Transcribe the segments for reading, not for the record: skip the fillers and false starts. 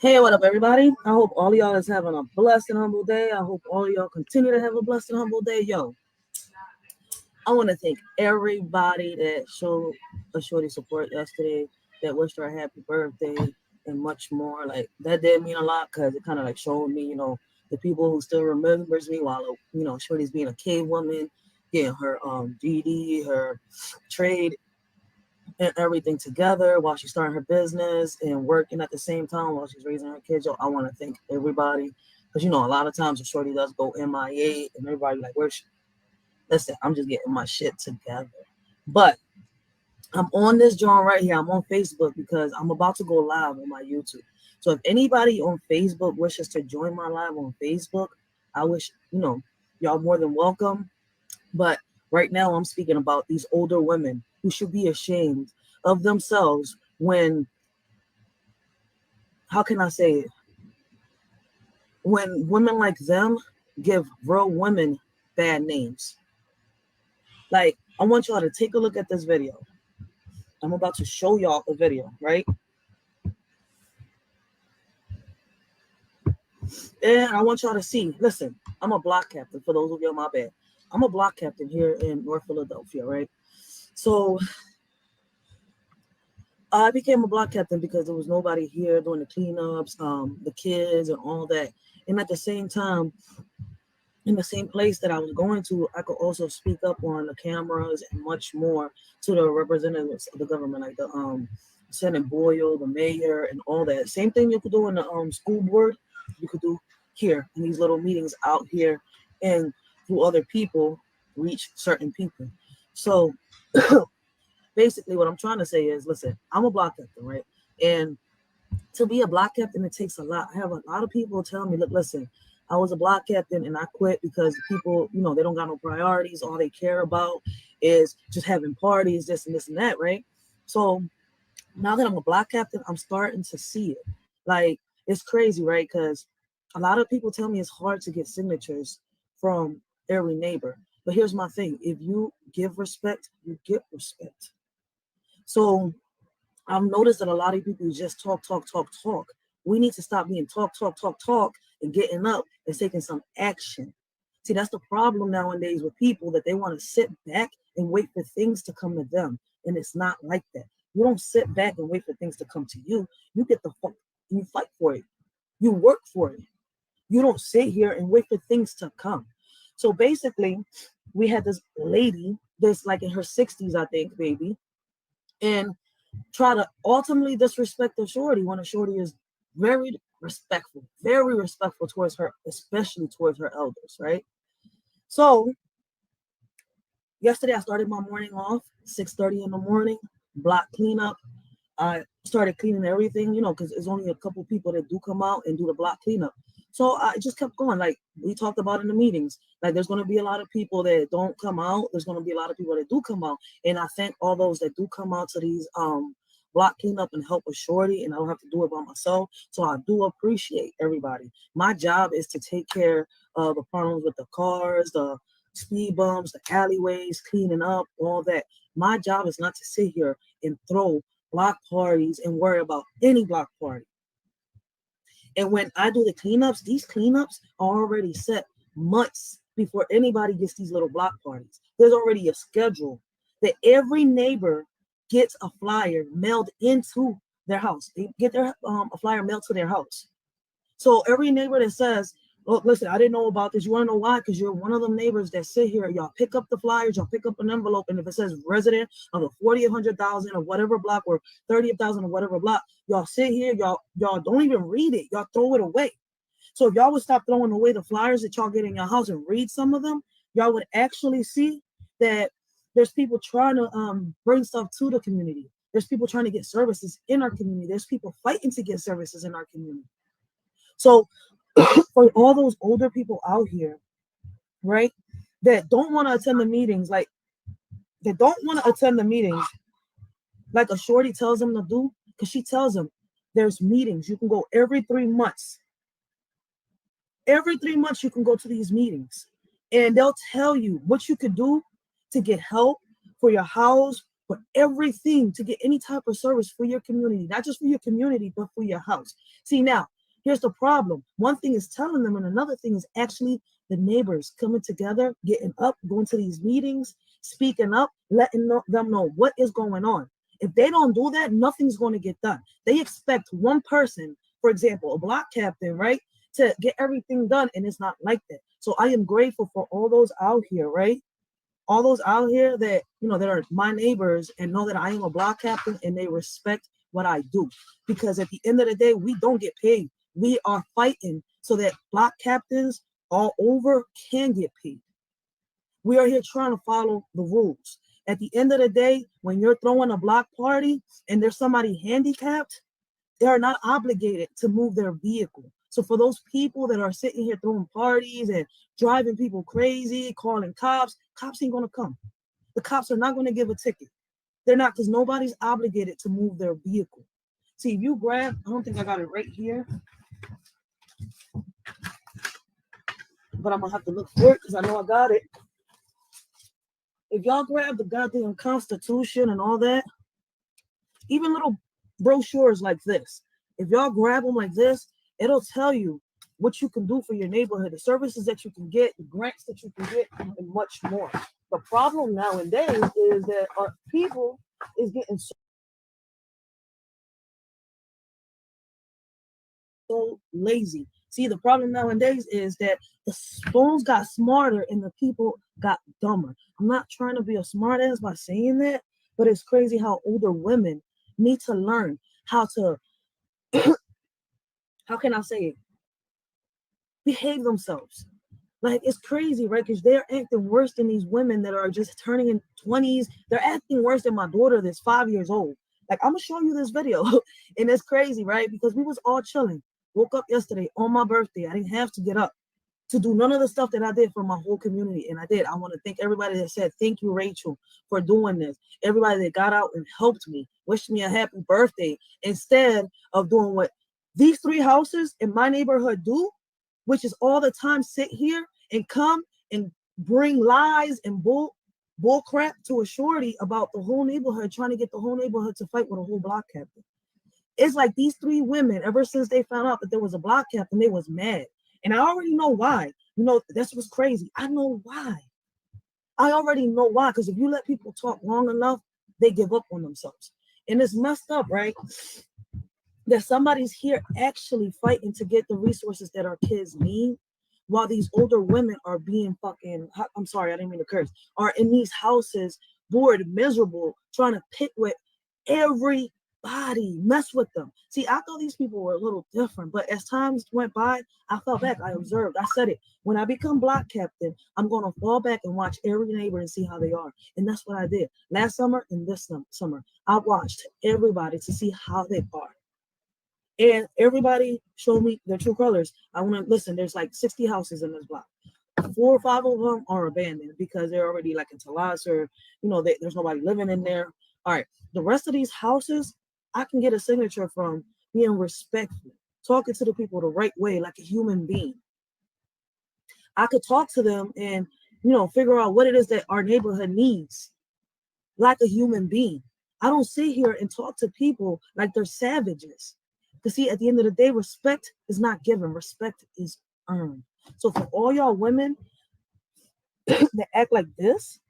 Hey, what up, everybody? I hope all of y'all is having a blessed and humble day. I hope all of y'all continue to have a blessed and humble day. Yo, I want to thank everybody that showed a shorty support yesterday, that wished her a happy birthday, and much more. Like, that did mean a lot because it kind of like showed me, the people who still remembers me while, shorty's being a cave woman, getting her GD, her trade, and everything together while she's starting her business and working at the same time while she's raising her kids. Yo, I want to thank everybody because a lot of times a shorty does go MIA and everybody like, where's she? Listen, I'm just getting my shit together. But I'm on this joint right here. I'm on Facebook because I'm about to go live on my YouTube. So if anybody on Facebook wishes to join my live on Facebook, I wish, y'all more than welcome. But right now, I'm speaking about these older women who should be ashamed of themselves when, how can I say it? When women like them give real women bad names. Like, I want y'all to take a look at this video. I'm about to show y'all a video, right? And I want y'all to see, listen, I'm a block captain, for those of you, my bad. I'm a block captain here in North Philadelphia, right? So I became a block captain because there was nobody here doing the cleanups, the kids and all that. And at the same time, in the same place that I was going to, I could also speak up on the cameras and much more to the representatives of the government, like the Senate Boyle, the mayor, and all that. Same thing you could do in the school board, you could do here in these little meetings out here, and through other people, reach certain people. So basically what I'm trying to say is, listen, I'm a block captain, right? And to be a block captain, it takes a lot. I have a lot of people tell me, look, listen, I was a block captain and I quit because people, they don't got no priorities. All they care about is just having parties, this and this and that, right? So now that I'm a block captain, I'm starting to see it. Like, it's crazy, right? Because a lot of people tell me it's hard to get signatures from every neighbor. But here's my thing. If you give respect, you get respect. So I've noticed that a lot of people just talk. We need to stop being talk, and getting up and taking some action. See, that's the problem nowadays with people, that they want to sit back and wait for things to come to them. And it's not like that. You don't sit back and wait for things to come to you. You get the fuck, you fight for it. You work for it. You don't sit here and wait for things to come. So basically, we had this lady, this like in her 60s, I think, baby, and try to ultimately disrespect the shorty when a shorty is very respectful towards her, especially towards her elders, right? So yesterday I started my morning off 6:30 in the morning, block cleanup. I started cleaning everything, because there's only a couple people that do come out and do the block cleanup. So I just kept going, like we talked about in the meetings. Like, there's going to be a lot of people that don't come out. There's going to be a lot of people that do come out. And I thank all those that do come out to these block cleanup and help a shorty, and I don't have to do it by myself. So I do appreciate everybody. My job is to take care of the problems with the cars, the speed bumps, the alleyways, cleaning up, all that. My job is not to sit here and throw block parties and worry about any block party. And when I do the cleanups, these cleanups are already set months before anybody gets these little block parties. There's already a schedule that every neighbor gets a flyer mailed into their house. They get their a flyer mailed to their house. So every neighbor that says, "Oh, listen, I didn't know about this," you want to know why? Because you're one of them neighbors that sit here. Y'all pick up the flyers, y'all pick up an envelope, and if it says resident of the 40th, 100,000 or whatever block, or 30,000 or whatever block, y'all sit here, y'all don't even read it. Y'all throw it away. So if y'all would stop throwing away the flyers that y'all get in your house and read some of them, y'all would actually see that there's people trying to bring stuff to the community. There's people trying to get services in our community. There's people fighting to get services in our community. So for all those older people out here, right, that don't want to attend the meetings, like like a shorty tells them to do, because she tells them there's meetings. You can go every 3 months. Every 3 months you can go to these meetings, and they'll tell you what you could do to get help for your house, for everything, to get any type of service for your community, not just for your community, but for your house. See, now, Here's the problem. One thing is telling them, and another thing is actually the neighbors coming together, getting up, going to these meetings, speaking up, letting them know what is going on. If they don't do that, nothing's going to get done. They expect one person, for example, a block captain, right, to get everything done, and it's not like that. So I am grateful for all those out here, right? All those out here that, that are my neighbors and know that I am a block captain and they respect what I do. Because at the end of the day, we don't get paid. We are fighting so that block captains all over can get paid. We are here trying to follow the rules. At the end of the day, when you're throwing a block party and there's somebody handicapped, they are not obligated to move their vehicle. So for those people that are sitting here throwing parties and driving people crazy, calling cops ain't going to come. The cops are not going to give a ticket. They're not, because nobody's obligated to move their vehicle. See, if you grab, I don't think I got it right here, but I'm going to have to look for it because I know I got it. If y'all grab the goddamn Constitution and all that, even little brochures like this, if y'all grab them like this, it'll tell you what you can do for your neighborhood, the services that you can get, the grants that you can get, and much more. The problem nowadays is that our people is getting so lazy. See, the problem nowadays is that the phones got smarter and the people got dumber. I'm not trying to be a smart ass by saying that, but it's crazy how older women need to learn how to, how can I say it, behave themselves. Like, it's crazy, right? Because they're acting worse than these women that are just turning in 20s. They're acting worse than my daughter that's 5 years old. Like, I'm gonna show you this video, and it's crazy, right? Because we was all chilling. Woke up yesterday on my birthday. I didn't have to get up to do none of the stuff that I did for my whole community, and I did. I want to thank everybody that said thank you, Rachel, for doing this. Everybody that got out and helped me, wished me a happy birthday, instead of doing what these three houses in my neighborhood do, which is all the time sit here and come and bring lies and bull crap to a shorty about the whole neighborhood, trying to get the whole neighborhood to fight with a whole block captain. It's like these three women, ever since they found out that there was a block captain, they was mad. And I already know why. That's what's crazy. I know why. I already know why. Because if you let people talk long enough, they give up on themselves. And it's messed up, right? That somebody's here actually fighting to get the resources that our kids need, while these older women are being fucking, I'm sorry, I didn't mean to curse, are in these houses, bored, miserable, trying to pick with everybody, mess with them. See, I thought these people were a little different, but as times went by, I fell back, I observed, I said it. When I become block captain, I'm going to fall back and watch every neighbor and see how they are. And that's what I did. Last summer and this summer, I watched everybody to see how they are. And everybody showed me their true colors. I want to listen. There's like 60 houses in this block. 4 or 5 of them are abandoned because they're already like in Talas, or there's nobody living in there. All right, the rest of these houses, I can get a signature from being respectful, talking to the people the right way, like a human being. I could talk to them and figure out what it is that our neighborhood needs, like a human being. I don't sit here and talk to people like they're savages. Because see, at the end of the day, respect is not given. Respect is earned. So for all y'all women that act like this,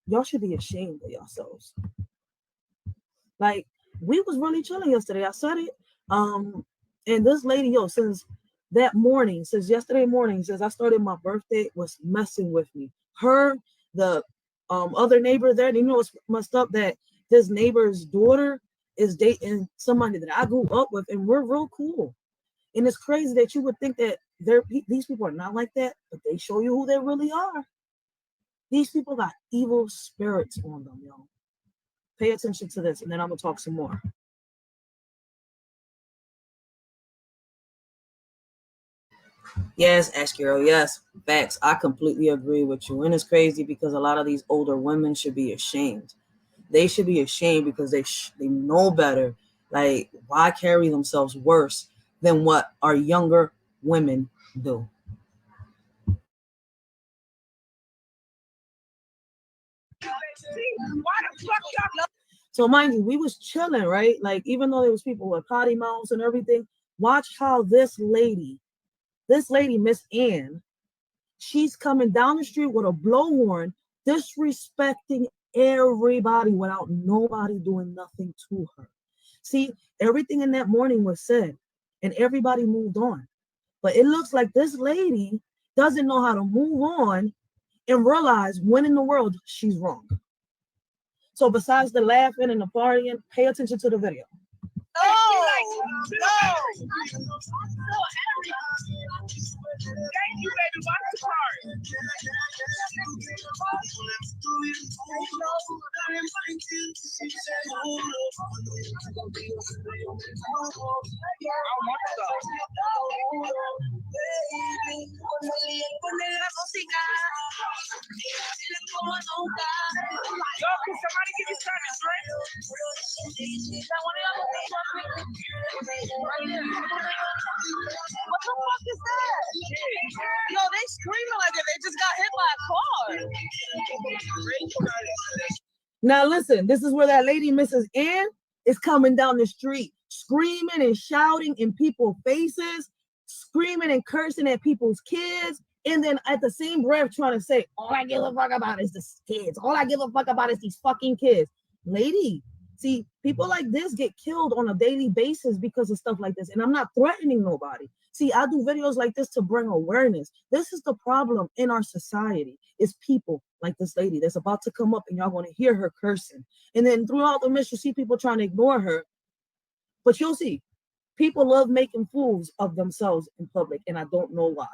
y'all should be ashamed of yourselves. Like, we was really chilling yesterday. I said it. And this lady, since yesterday morning, since I started my birthday, was messing with me. Her, the other neighbor there, it's messed up that this neighbor's daughter is dating somebody that I grew up with, and we're real cool. And it's crazy that you would think that these people are not like that, but they show you who they really are. These people got evil spirits on them, y'all. Pay attention to this, and then I'm gonna talk some more. Yes, Ashkiro, yes, facts. I completely agree with you. And it's crazy because a lot of these older women should be ashamed. They should be ashamed because they know better. Like, why carry themselves worse than what our younger women do? So mind you, we was chilling, right? Like, even though there was people with potty mouths and everything, Watch how this lady, Miss Ann, she's coming down the street with a blowhorn, disrespecting everybody without nobody doing nothing to her. See, everything in that morning was said and everybody moved on. But it looks like this lady doesn't know how to move on and realize when in the world she's wrong. So besides the laughing and the partying, pay attention to the video. No. Thank you, baby. Watch the part. Yo, can somebody give me something to drink? What the fuck is that? Yo, they screaming like if they just got hit by a car. Now listen, this is where that lady, Mrs. Ann, is coming down the street, screaming and shouting in people's faces, screaming and cursing at people's kids, and then at the same breath trying to say, all I give a fuck about is the kids. All I give a fuck about is these fucking kids. Lady, see, people like this get killed on a daily basis because of stuff like this. And I'm not threatening nobody. See, I do videos like this to bring awareness. This is the problem in our society. It's people like this lady that's about to come up and y'all going to hear her cursing. And then throughout the midst, you see people trying to ignore her. But you'll see, people love making fools of themselves in public. And I don't know why.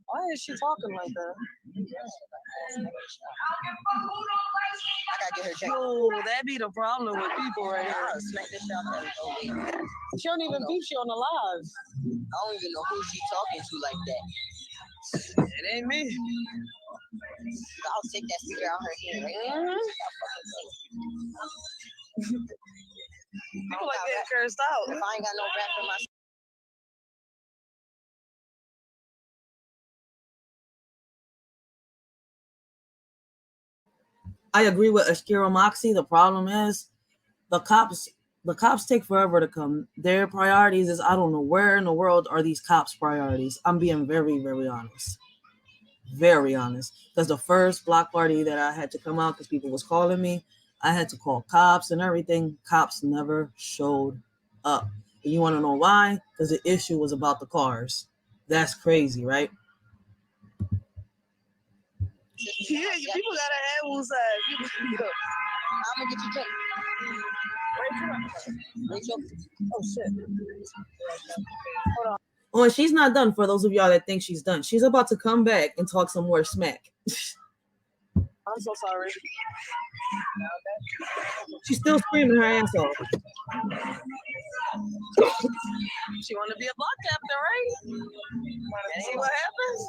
Why is she talking like that? I gotta get her checked. Oh, that be the problem with people right here. Smack this out there. She don't even think she on the live. I don't even know who she talking to like that. It ain't me. I'll take that sticker out her hand right now. People like getting cursed out. If I ain't got no rap in my I agree with Ashkira Moxie. The problem is the cops take forever to come. Their priorities is, I don't know where in the world are these cops' priorities. I'm being very, very honest. Very honest. Because the first block party that I had to come out because people was calling me, I had to call cops and everything. Cops never showed up. And you want to know why? Because the issue was about the cars. That's crazy, right? Yeah, people gotta have one side. I'm gonna get you checked. Racheal. Oh shit. Hold on. Oh, and she's not done. For those of y'all that think she's done, she's about to come back and talk some more smack. I'm so sorry. She's still screaming her ass off. She want to be a block captain, right? See what happens?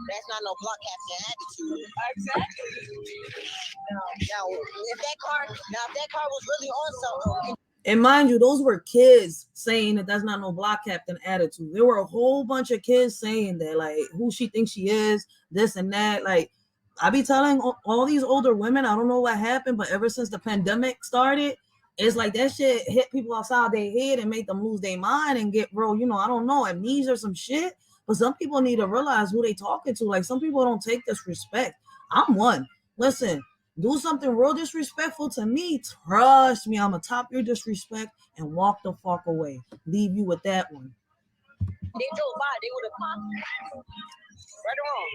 That's not no block captain attitude. Exactly. Now, if that car was really on something. And mind you, those were kids saying that that's not no block captain attitude. There were a whole bunch of kids saying that, like, who she thinks she is, this and that. Like, I be telling all these older women, I don't know what happened, but ever since the pandemic started, it's like that shit hit people outside their head and make them lose their mind and get real, I don't know, amnesia or some shit. But some people need to realize who they talking to. Like, some people don't take disrespect. I'm one. Listen, do something real disrespectful to me, trust me, I'm gonna top your disrespect and walk the fuck away. Leave you with that one. They drove by, they would have popped. Right or wrong?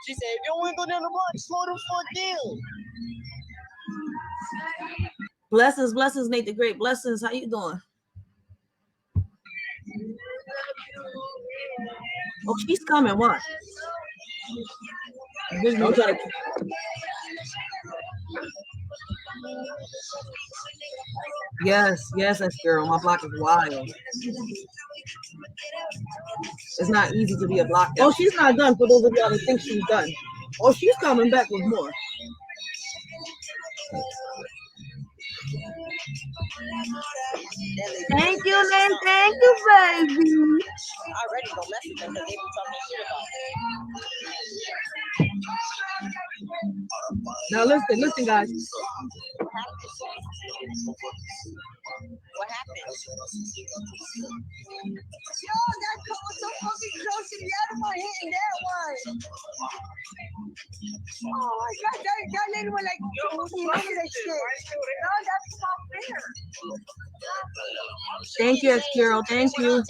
She said, if you don't want to go down the block, slow the fuck down. Blessings, Nate the Great. Blessings, how you doing? Oh, she's coming, what? Yes, that's girl. My block is wild. It's not easy to be a block. Oh, she's not done. For those of y'all that think she's done. Oh, she's coming back with more. Thank you, man. Thank you, baby. I already don't mess with them because they be talking shit about it. Now listen, guys. What happened? Yo, that cut was so fucking close to the other one hitting that one. Oh my god, that lady was like, yo, that shit. No, that's not fair. Thank you, Carol. Thank you.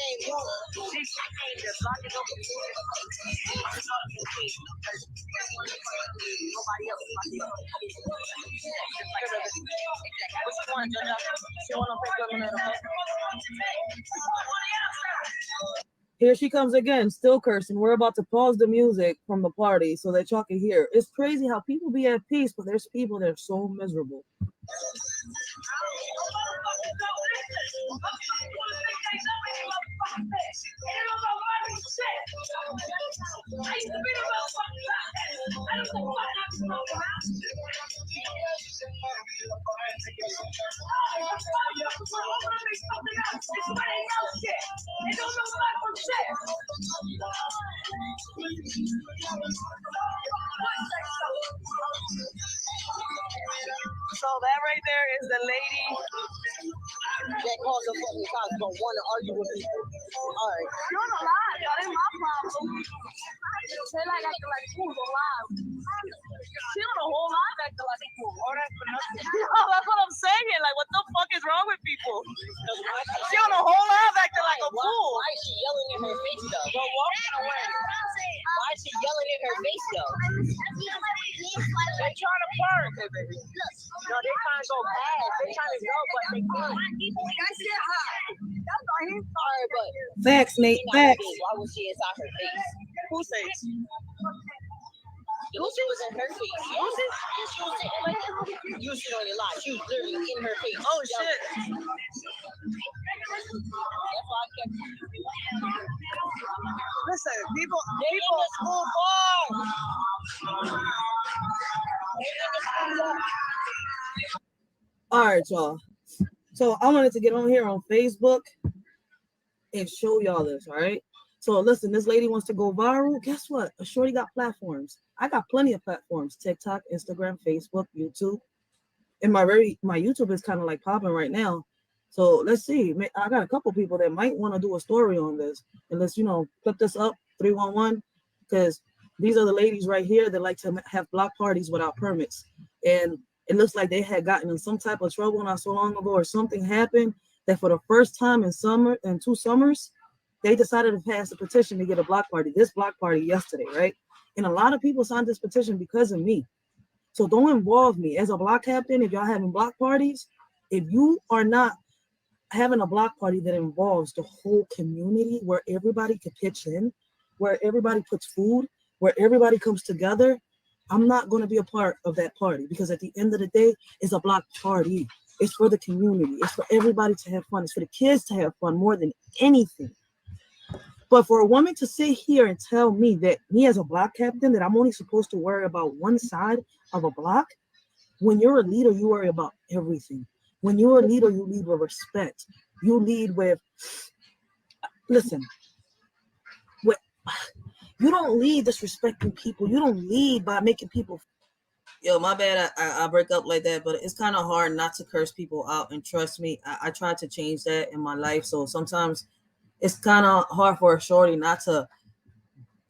Here she comes again, still cursing. We're about to pause the music from the party so that y'all can hear. It's crazy how people be at peace, but there's people that are so miserable. So that right there is the lady that calls the fucking cops but want to argue with people. All right. You don't lie, y'all. That's my problem. They like acting like fools alive. She on a whole lot acting like a fool. Oh, that's for nothing. That's what I'm saying. Like, what the fuck is wrong with people? She on a whole lot acting like a fool. Why is she yelling in her face though? But walking away. Why is she yelling in her face though? They're trying to park, baby. No, they're trying to go past. They're trying to go, but they can't. That's it, that's not his fault, but Facts, Nate. Facts. Why was she inside her face? Whose face? Lucy was in her face. Lucy? You should only lie. She was literally in her face. Oh, shit. That's why I kept. Listen, people in the school bar. All right, y'all. So I wanted to get on here on Facebook and show y'all this, all right? So listen, this lady wants to go viral. Guess what? A shorty got platforms. I got plenty of platforms: TikTok, Instagram, Facebook, YouTube. And my YouTube is kind of like popping right now. So let's see. I got a couple people that might want to do a story on this. And let's, clip this up 311, because these are the ladies right here that like to have block parties without permits. And it looks like they had gotten in some type of trouble not so long ago, or something happened that for the first time in 2 summers, they decided to pass a petition to get a block party. This block party yesterday, right? And a lot of people signed this petition because of me. So don't involve me as a block captain. If y'all having block parties, if you are not having a block party that involves the whole community, where everybody can pitch in, where everybody puts food, where everybody comes together, I'm not going to be a part of that party, because at the end of the day, it's a block party. It's for the community. It's for everybody to have fun. It's for the kids to have fun more than anything. But for a woman to sit here and tell me that me as a block captain, that I'm only supposed to worry about one side of a block, when you're a leader, you worry about everything. When you're a leader, you lead with respect. You lead with, listen, you don't lead disrespecting people. You don't lead by making people. Yo, my bad. I break up like that, but it's kind of hard not to curse people out. And trust me, I tried to change that in my life. So sometimes it's kind of hard for a shorty not to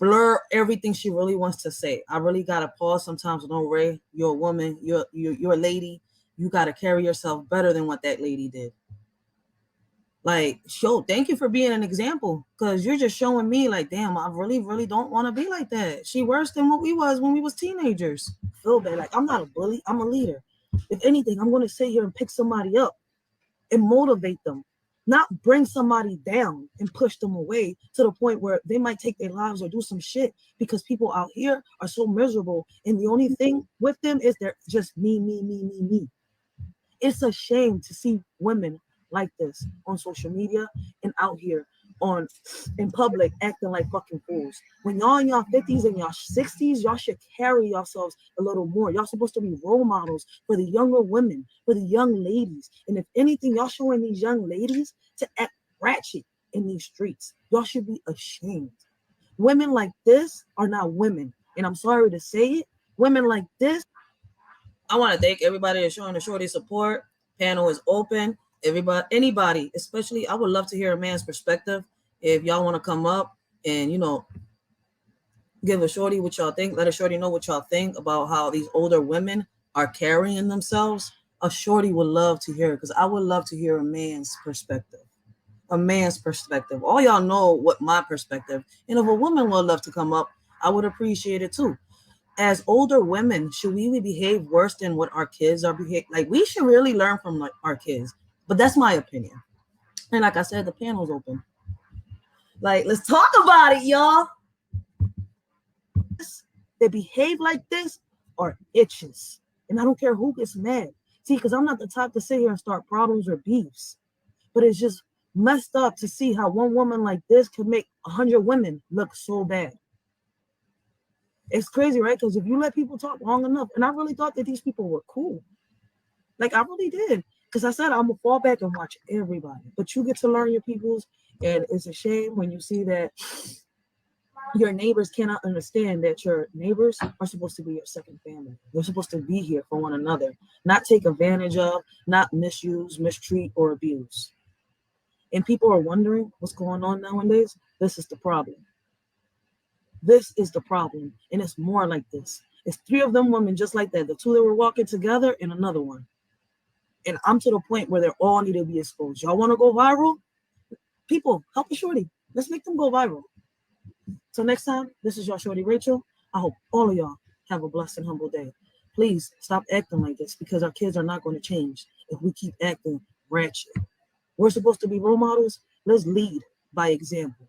blur everything she really wants to say. I really gotta pause sometimes. No, Ray, you're a woman. You're a lady. You gotta carry yourself better than what that lady did. Like, thank you for being an example, because you're just showing me, like, damn, I really, really don't want to be like that. She worse than what we was when we was teenagers. Feel bad. Like, I'm not a bully. I'm a leader. If anything, I'm going to sit here and pick somebody up and motivate them, not bring somebody down and push them away to the point where they might take their lives or do some shit, because people out here are so miserable. And the only thing with them is they're just me, me, me, me, me. It's a shame to see women like this on social media and out here in public acting like fucking fools. When y'all in y'all 50s and y'all 60s, y'all should carry yourselves a little more. Y'all supposed to be role models for the younger women, for the young ladies. And if anything, y'all showing these young ladies to act ratchet in these streets. Y'all should be ashamed. Women like this are not women. And I'm sorry to say it. Women like this I want to thank everybody that's showing the shorty support. Panel is open. Everybody, anybody, especially, I would love to hear a man's perspective. If y'all want to come up and give a shorty what y'all think, let a shorty know what y'all think about how these older women are carrying themselves. A shorty would love to hear it because I would love to hear a man's perspective. A man's perspective. All y'all know what my perspective. And if a woman would love to come up, I would appreciate it too. As older women, should we behave worse than what our kids are behaving? Like we should really learn from like our kids. But that's my opinion. And like I said, the panel's open. Like, let's talk about it, y'all. They behave like this are itches. And I don't care who gets mad. See, because I'm not the type to sit here and start problems or beefs. But it's just messed up to see how one woman like this could make 100 women look so bad. It's crazy, right? Because if you let people talk long enough, and I really thought that these people were cool. Like, I really did. Because I said I'm going to fall back and watch everybody. But you get to learn your peoples. And it's a shame when you see that your neighbors cannot understand that your neighbors are supposed to be your second family. They're supposed to be here for one another, not take advantage of, not misuse, mistreat, or abuse. And people are wondering what's going on nowadays. This is the problem. This is the problem. And it's more like this. It's 3 of them women just like that. The 2 that were walking together and another one. And I'm to the point where they all need to be exposed. Y'all want to go viral? People, help a shorty. Let's make them go viral. So next time, this is your shorty Rachel. I hope all of y'all have a blessed and humble day. Please stop acting like this because our kids are not going to change if we keep acting ratchet. We're supposed to be role models. Let's lead by example.